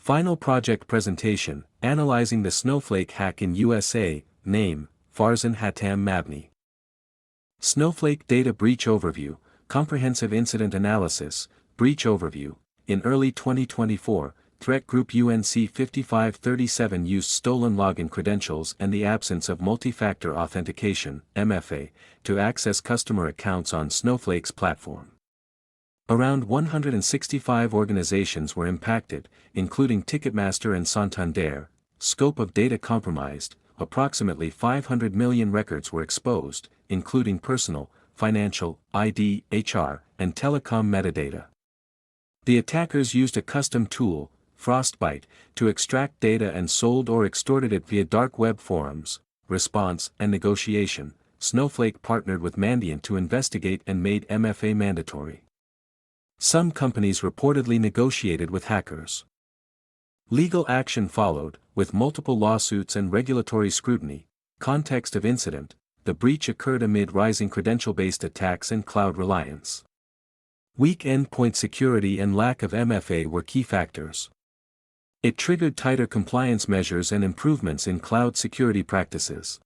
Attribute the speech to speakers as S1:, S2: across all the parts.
S1: Final project presentation, analyzing the Snowflake hack in USA, name, Farzan Hatam Mabni. Snowflake Data Breach Overview, Comprehensive Incident Analysis, Breach Overview. In early 2024, threat group UNC5537 used stolen login credentials and the absence of multi-factor authentication, MFA, to access customer accounts on Snowflake's platform. Around 165 organizations were impacted, including Ticketmaster and Santander. Scope of data compromised, approximately 500 million records were exposed, including personal, financial, ID, HR, and telecom metadata. The attackers used a custom tool, Frostbite, to extract data and sold or extorted it via dark web forums. Response and negotiation. Snowflake partnered with Mandiant to investigate and made MFA mandatory. Some companies reportedly negotiated with hackers. Legal action followed, with multiple lawsuits and regulatory scrutiny. Context of incident: the breach occurred amid rising credential-based attacks and cloud reliance. Weak endpoint security and lack of MFA were key factors. It triggered tighter compliance measures and improvements in cloud security practices.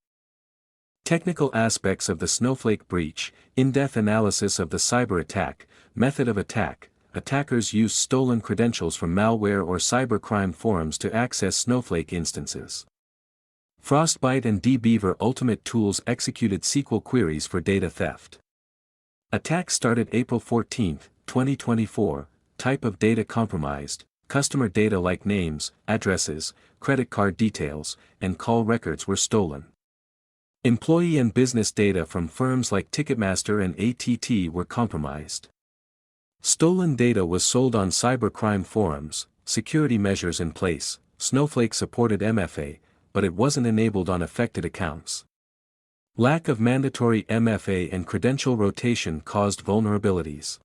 S1: Technical aspects of the Snowflake breach: in-depth analysis of the cyber attack, method of attack. Attackers used stolen credentials from malware or cybercrime forums to access Snowflake instances. Frostbite and dbeaver Ultimate tools executed SQL queries for data theft. Attack started April 14, 2024. Type of data compromised: customer data like names, addresses, credit card details, and call records were stolen. Employee and business data from firms like Ticketmaster and ATT were compromised. Stolen data was sold on cybercrime forums. Security measures in place: Snowflake supported MFA, but it wasn't enabled on affected accounts. Lack of mandatory MFA and credential rotation caused vulnerabilities.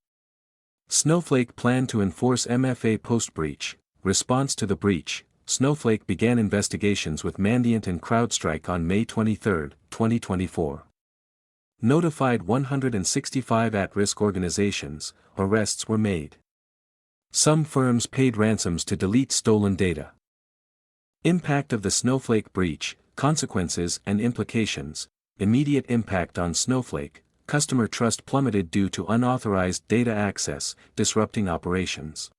S1: Snowflake planned to enforce MFA post-breach. Response to the breach: Snowflake began investigations with Mandiant and CrowdStrike on May 23, 2024. Notified 165 at-risk organizations. Arrests were made. Some firms paid ransoms to delete stolen data. Impact of the Snowflake breach: consequences and implications. Immediate impact on Snowflake: customer trust plummeted due to unauthorized data access, disrupting operations.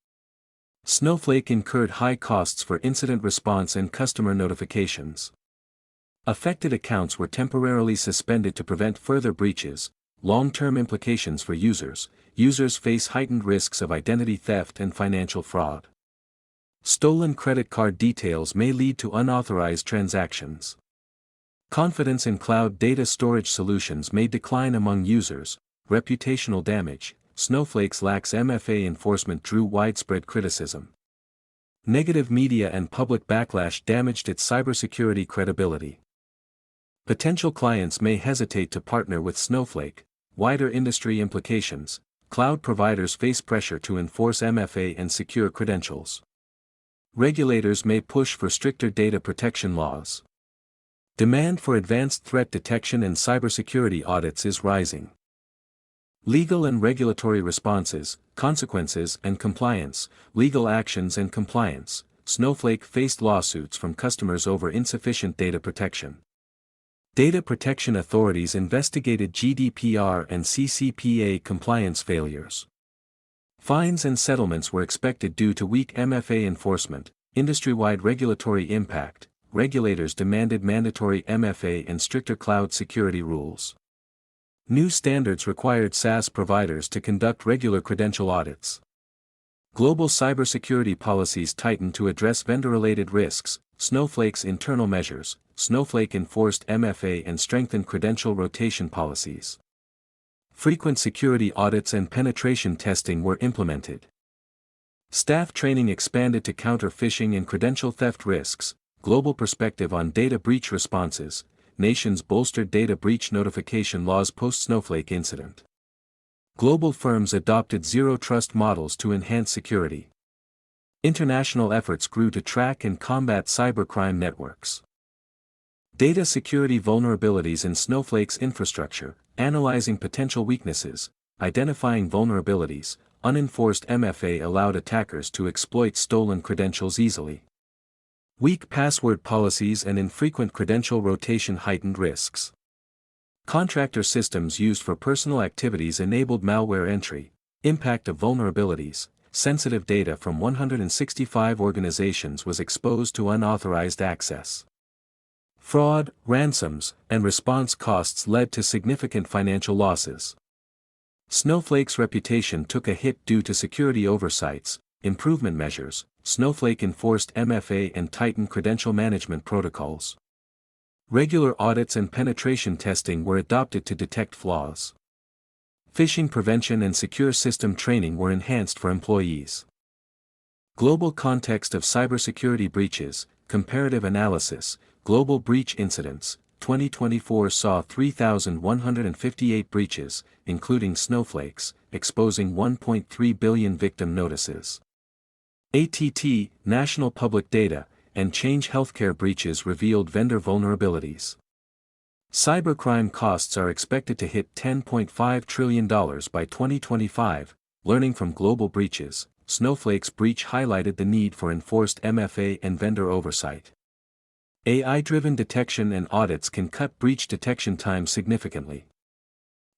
S1: Snowflake incurred high costs for incident response and customer notifications. Affected accounts were temporarily suspended to prevent further breaches. Long-term implications for users: users face heightened risks of identity theft and financial fraud. Stolen credit card details may lead to unauthorized transactions. Confidence in cloud data storage solutions may decline among users. Reputational damage: Snowflake's lax MFA enforcement drew widespread criticism. Negative media and public backlash damaged its cybersecurity credibility. Potential clients may hesitate to partner with Snowflake. Wider industry implications: cloud providers face pressure to enforce MFA and secure credentials. Regulators may push for stricter data protection laws. Demand for advanced threat detection and cybersecurity audits is rising. Legal and regulatory responses: consequences and compliance. Legal actions and compliance: Snowflake faced lawsuits from customers over insufficient data protection. Data protection authorities investigated GDPR and CCPA compliance failures. Fines and settlements were expected due to weak MFA enforcement. Industry-wide regulatory impact: regulators demanded mandatory MFA and stricter cloud security rules. New standards required SaaS providers to conduct regular credential audits. Global cybersecurity policies tightened to address vendor-related risks. Snowflake's internal measures: Snowflake enforced MFA and strengthened credential rotation policies. Frequent security audits and penetration testing were implemented. Staff training expanded to counter phishing and credential theft risks. Global perspective on data breach responses: nations bolstered data breach notification laws post-Snowflake incident. Global firms adopted zero-trust models to enhance security. International efforts grew to track and combat cybercrime networks. Data security vulnerabilities in Snowflake's infrastructure: analyzing potential weaknesses, identifying vulnerabilities, unenforced MFA allowed attackers to exploit stolen credentials easily. Weak password policies and infrequent credential rotation heightened risks. Contractor systems used for personal activities enabled malware entry. Impact of vulnerabilities. Sensitive data from 165 organizations was exposed to unauthorized access. Fraud, ransoms, and response costs led to significant financial losses. Snowflake's reputation took a hit due to security oversights, improvement measures. Snowflake enforced MFA and tightened credential management protocols. Regular audits and penetration testing were adopted to detect flaws. Phishing prevention and secure system training were enhanced for employees. Global context of cybersecurity breaches. Comparative analysis. Global breach incidents. 2024 saw 3,158 breaches, including Snowflake's, exposing 1.3 billion victim notices. ATT, National Public Data, and Change Healthcare breaches revealed vendor vulnerabilities. Cybercrime costs are expected to hit $10.5 trillion by 2025. Learning from global breaches. Snowflake's breach highlighted the need for enforced MFA and vendor oversight. AI-driven detection and audits can cut breach detection time significantly.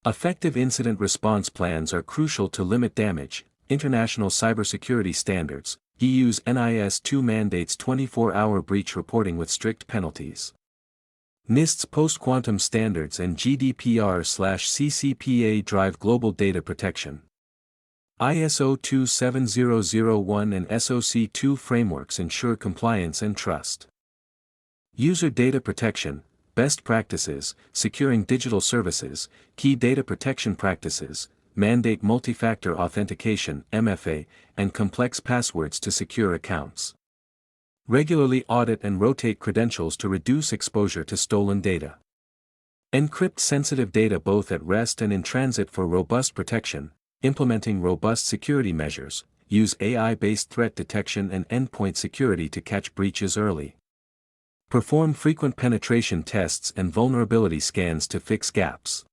S1: Effective incident response plans are crucial to limit damage. International cybersecurity standards. EU's NIS2 mandates 24-hour breach reporting with strict penalties. NIST's post-quantum standards and GDPR/CCPA drive global data protection. ISO 27001 and SOC 2 frameworks ensure compliance and trust. User data protection, best practices. Securing digital services. Key data protection practices mandate multi-factor authentication (MFA) and complex passwords to secure accounts. Regularly audit and rotate credentials to reduce exposure to stolen data. Encrypt sensitive data both at rest and in transit for robust protection. Implementing robust security measures. Use AI-based threat detection and endpoint security to catch breaches early. Perform frequent penetration tests and vulnerability scans to fix gaps.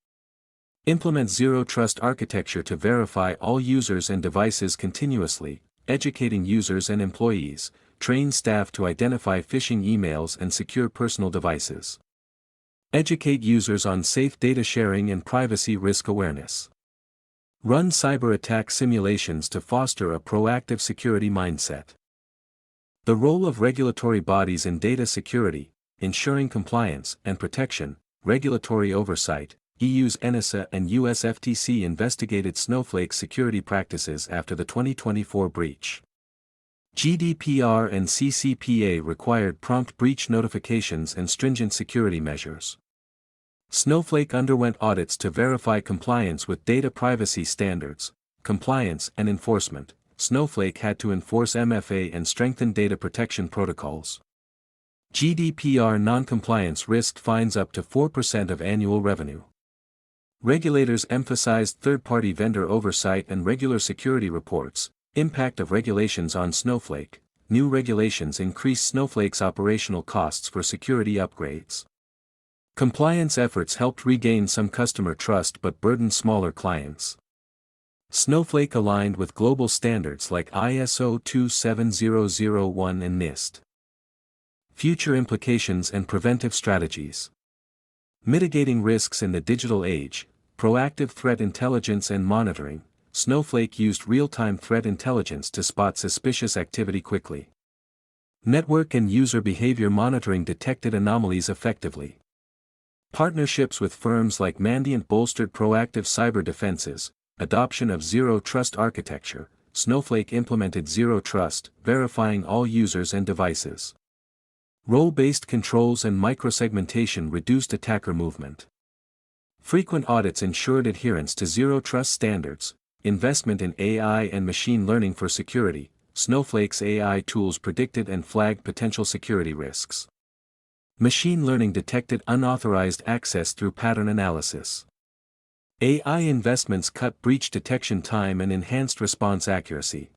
S1: Implement zero-trust architecture to verify all users and devices continuously, educating users and employees. Train staff to identify phishing emails and secure personal devices. Educate users on safe data sharing and privacy risk awareness. Run cyber attack simulations to foster a proactive security mindset. The role of regulatory bodies in data security, ensuring compliance and protection. Regulatory oversight. EU's ENISA and US FTC investigated Snowflake's security practices after the 2024 breach. GDPR and CCPA required prompt breach notifications and stringent security measures. Snowflake underwent audits to verify compliance with data privacy standards. Compliance and enforcement. Snowflake had to enforce MFA and strengthen data protection protocols. GDPR non-compliance risked fines up to 4% of annual revenue. Regulators emphasized third-party vendor oversight and regular security reports. Impact of regulations on Snowflake. New regulations increase Snowflake's operational costs for security upgrades. Compliance efforts helped regain some customer trust but burdened smaller clients. Snowflake aligned with global standards like ISO 27001 and NIST. Future implications and preventive strategies. Mitigating risks in the digital age. Proactive threat intelligence and monitoring. Snowflake used real-time threat intelligence to spot suspicious activity quickly. Network and user behavior monitoring detected anomalies effectively. Partnerships with firms like Mandiant bolstered proactive cyber defenses. Adoption of zero-trust architecture. Snowflake implemented zero-trust, verifying all users and devices. Role-based controls and microsegmentation reduced attacker movement. Frequent audits ensured adherence to zero-trust standards. Investment in AI and machine learning for security. Snowflake's AI tools predicted and flagged potential security risks. Machine learning detected unauthorized access through pattern analysis. AI investments cut breach detection time and enhanced response accuracy.